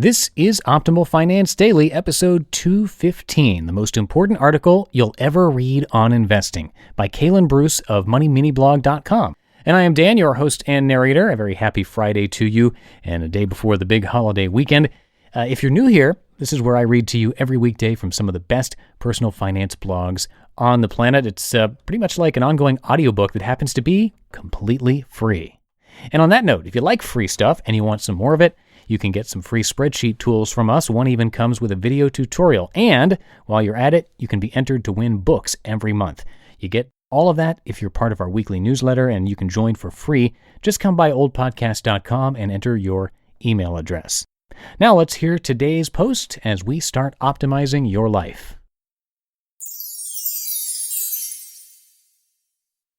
This is Optimal Finance Daily, episode 215, the most important article you'll ever read on investing, by Kalen Bruce of MoneyMiniBlog.com. And I am Dan, your host and narrator. A very happy Friday to you, and a day before the big holiday weekend. If you're new here, this is where I read to you every weekday from some of the best personal finance blogs on the planet. It's pretty much like an ongoing audiobook that happens to be completely free. And on that note, if you like free stuff and you want some more of it, you can get some free spreadsheet tools from us. One even comes with a video tutorial. And while you're at it, you can be entered to win books every month. You get all of that if you're part of our weekly newsletter, and you can join for free. Just come by oldpodcast.com and enter your email address. Now let's hear today's post as we start optimizing your life.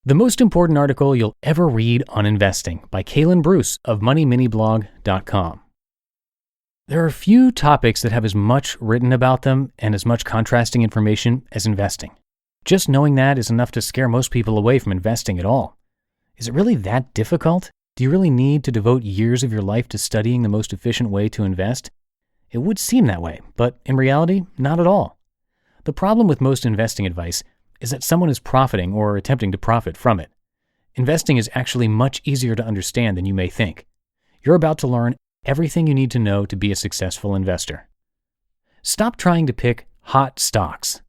The most important article you'll ever read on investing, by Kalen Bruce of MoneyMiniBlog.com. There are few topics that have as much written about them and as much contrasting information as investing. Just knowing that is enough to scare most people away from investing at all. Is it really that difficult? Do you really need to devote years of your life to studying the most efficient way to invest? It would seem that way, but in reality, not at all. The problem with most investing advice is that someone is profiting or attempting to profit from it. Investing is actually much easier to understand than you may think. You're about to learn everything you need to know to be a successful investor. Stop trying to pick hot stocks.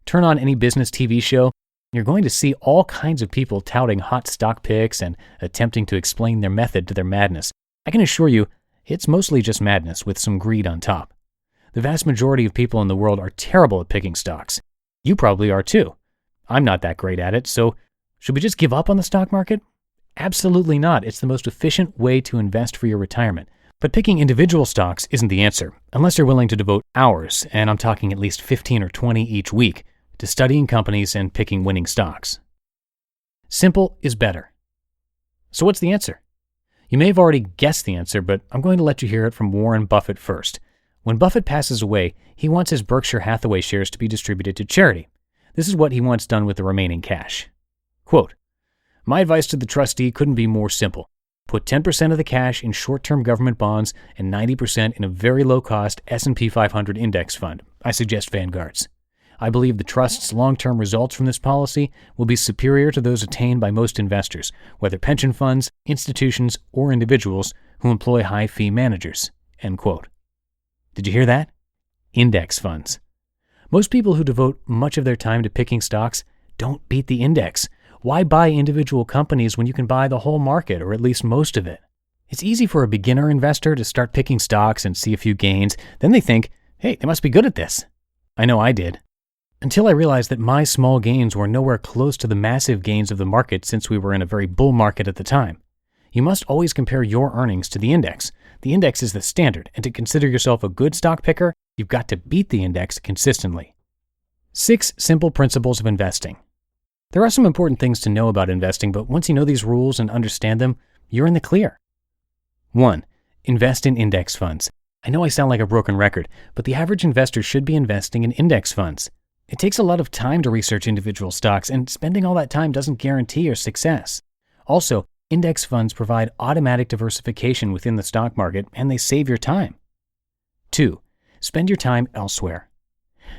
Turn on any business TV show, you're going to see all kinds of people touting hot stock picks and attempting to explain their method to their madness. I can assure you, it's mostly just madness with some greed on top. The vast majority of people in the world are terrible at picking stocks. You probably are too. I'm not that great at it, so should we just give up on the stock market? Absolutely not. It's the most efficient way to invest for your retirement. But picking individual stocks isn't the answer, unless you're willing to devote hours, and I'm talking at least 15 or 20 each week, to studying companies and picking winning stocks. Simple is better. So what's the answer? You may have already guessed the answer, but I'm going to let you hear it from Warren Buffett first. When Buffett passes away, he wants his Berkshire Hathaway shares to be distributed to charity. This is what he wants done with the remaining cash. Quote, "My advice to the trustee couldn't be more simple. Put 10% of the cash in short-term government bonds and 90% in a very low-cost S&P 500 index fund. I suggest Vanguard's. I believe the trust's long-term results from this policy will be superior to those attained by most investors, whether pension funds, institutions, or individuals who employ high-fee managers." End quote. Did you hear that? Index funds. Most people who devote much of their time to picking stocks don't beat the index. Why buy individual companies when you can buy the whole market, or at least most of it? It's easy for a beginner investor to start picking stocks and see a few gains. Then they think, hey, they must be good at this. I know I did. Until I realized that my small gains were nowhere close to the massive gains of the market, since we were in a very bull market at the time. You must always compare your earnings to the index. The index is the standard, and to consider yourself a good stock picker, you've got to beat the index consistently. 6 simple principles of investing. There are some important things to know about investing, but once you know these rules and understand them, you're in the clear. 1. Invest in index funds. I know I sound like a broken record, but the average investor should be investing in index funds. It takes a lot of time to research individual stocks, and spending all that time doesn't guarantee your success. Also, index funds provide automatic diversification within the stock market, and they save your time. 2. Spend your time elsewhere.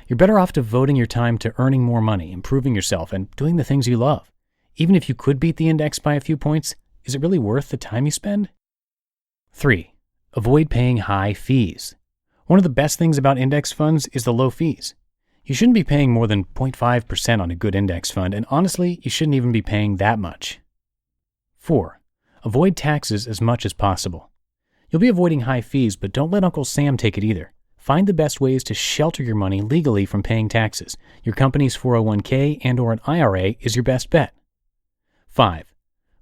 You're better off devoting your time to earning more money, improving yourself, and doing the things you love. Even if you could beat the index by a few points, is it really worth the time you spend? 3. Avoid paying high fees. One of the best things about index funds is the low fees. You shouldn't be paying more than 0.5% on a good index fund, and honestly, you shouldn't even be paying that much. 4. Avoid taxes as much as possible. You'll be avoiding high fees, but don't let Uncle Sam take it either. Find the best ways to shelter your money legally from paying taxes. Your company's 401k and or an IRA is your best bet. 5.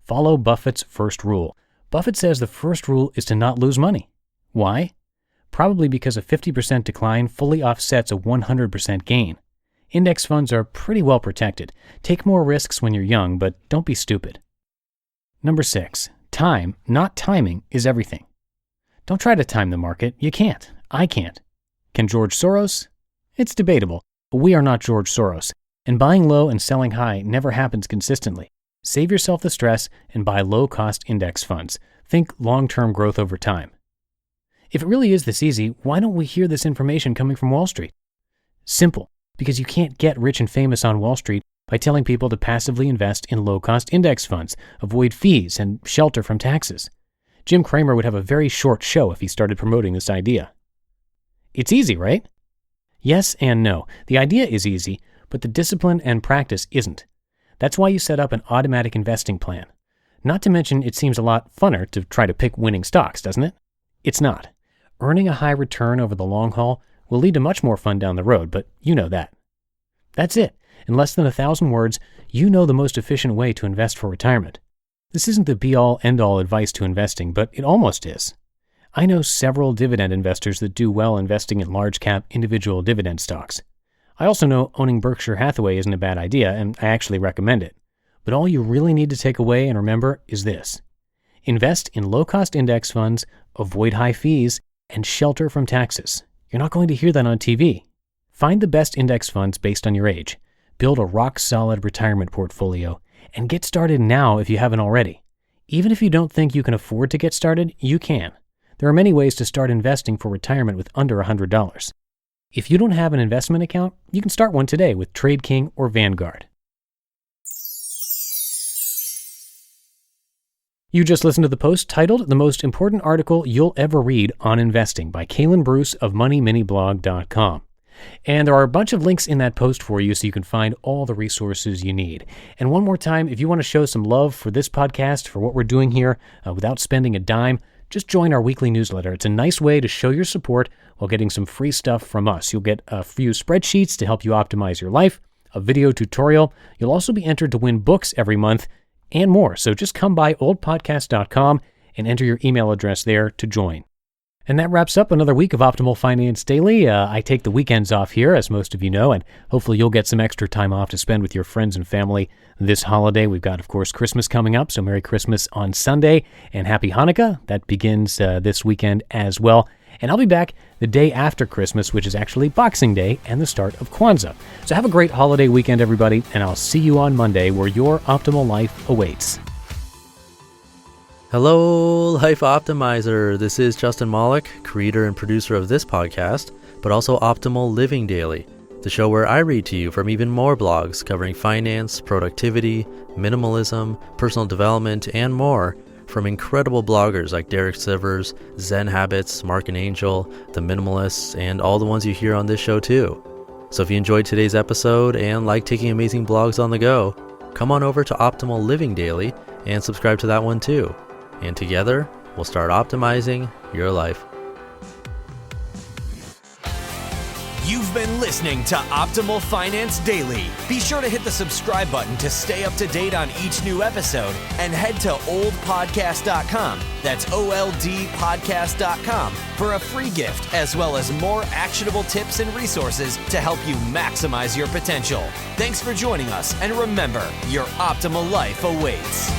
Follow Buffett's first rule. Buffett says the first rule is to not lose money. Why? Probably because a 50% decline fully offsets a 100% gain. Index funds are pretty well protected. Take more risks when you're young, but don't be stupid. Number 6. Time, not timing, is everything. Don't try to time the market. You can't. I can't. Can George Soros? It's debatable, but we are not George Soros, and buying low and selling high never happens consistently. Save yourself the stress and buy low-cost index funds. Think long-term growth over time. If it really is this easy, why don't we hear this information coming from Wall Street? Simple, because you can't get rich and famous on Wall Street by telling people to passively invest in low-cost index funds, avoid fees, and shelter from taxes. Jim Cramer would have a very short show if he started promoting this idea. It's easy, right? Yes and no. The idea is easy, but the discipline and practice isn't. That's why you set up an automatic investing plan. Not to mention, it seems a lot funner to try to pick winning stocks, doesn't it? It's not. Earning a high return over the long haul will lead to much more fun down the road, but you know that. That's it. In less than 1,000 words, you know the most efficient way to invest for retirement. This isn't the be-all, end-all advice to investing, but it almost is. I know several dividend investors that do well investing in large-cap individual dividend stocks. I also know owning Berkshire Hathaway isn't a bad idea, and I actually recommend it. But all you really need to take away and remember is this. Invest in low-cost index funds, avoid high fees, and shelter from taxes. You're not going to hear that on TV. Find the best index funds based on your age. Build a rock-solid retirement portfolio, and get started now if you haven't already. Even if you don't think you can afford to get started, you can. There are many ways to start investing for retirement with under $100. If you don't have an investment account, you can start one today with TradeKing or Vanguard. You just listened to the post titled The Most Important Article You'll Ever Read on Investing by Kalen Bruce of MoneyMiniBlog.com. And there are a bunch of links in that post for you so you can find all the resources you need. And one more time, if you want to show some love for this podcast, for what we're doing here, without spending a dime, just join our weekly newsletter. It's a nice way to show your support while getting some free stuff from us. You'll get a few spreadsheets to help you optimize your life, a video tutorial. You'll also be entered to win books every month and more. So just come by oldpodcast.com and enter your email address there to join. And that wraps up another week of Optimal Finance Daily. I take the weekends off here, as most of you know, and hopefully you'll get some extra time off to spend with your friends and family this holiday. We've got, of course, Christmas coming up, so Merry Christmas on Sunday, and Happy Hanukkah. That begins this weekend as well. And I'll be back the day after Christmas, which is actually Boxing Day and the start of Kwanzaa. So have a great holiday weekend, everybody, and I'll see you on Monday where your optimal life awaits. Hello, Life Optimizer. This is Justin Malik, creator and producer of this podcast, but also Optimal Living Daily, the show where I read to you from even more blogs covering finance, productivity, minimalism, personal development, and more from incredible bloggers like Derek Sivers, Zen Habits, Mark and Angel, The Minimalists, and all the ones you hear on this show too. So if you enjoyed today's episode and like taking amazing blogs on the go, come on over to Optimal Living Daily and subscribe to that one too. And together, we'll start optimizing your life. You've been listening to Optimal Finance Daily. Be sure to hit the subscribe button to stay up to date on each new episode and head to oldpodcast.com. That's OLDpodcast.com for a free gift as well as more actionable tips and resources to help you maximize your potential. Thanks for joining us, and remember, your optimal life awaits.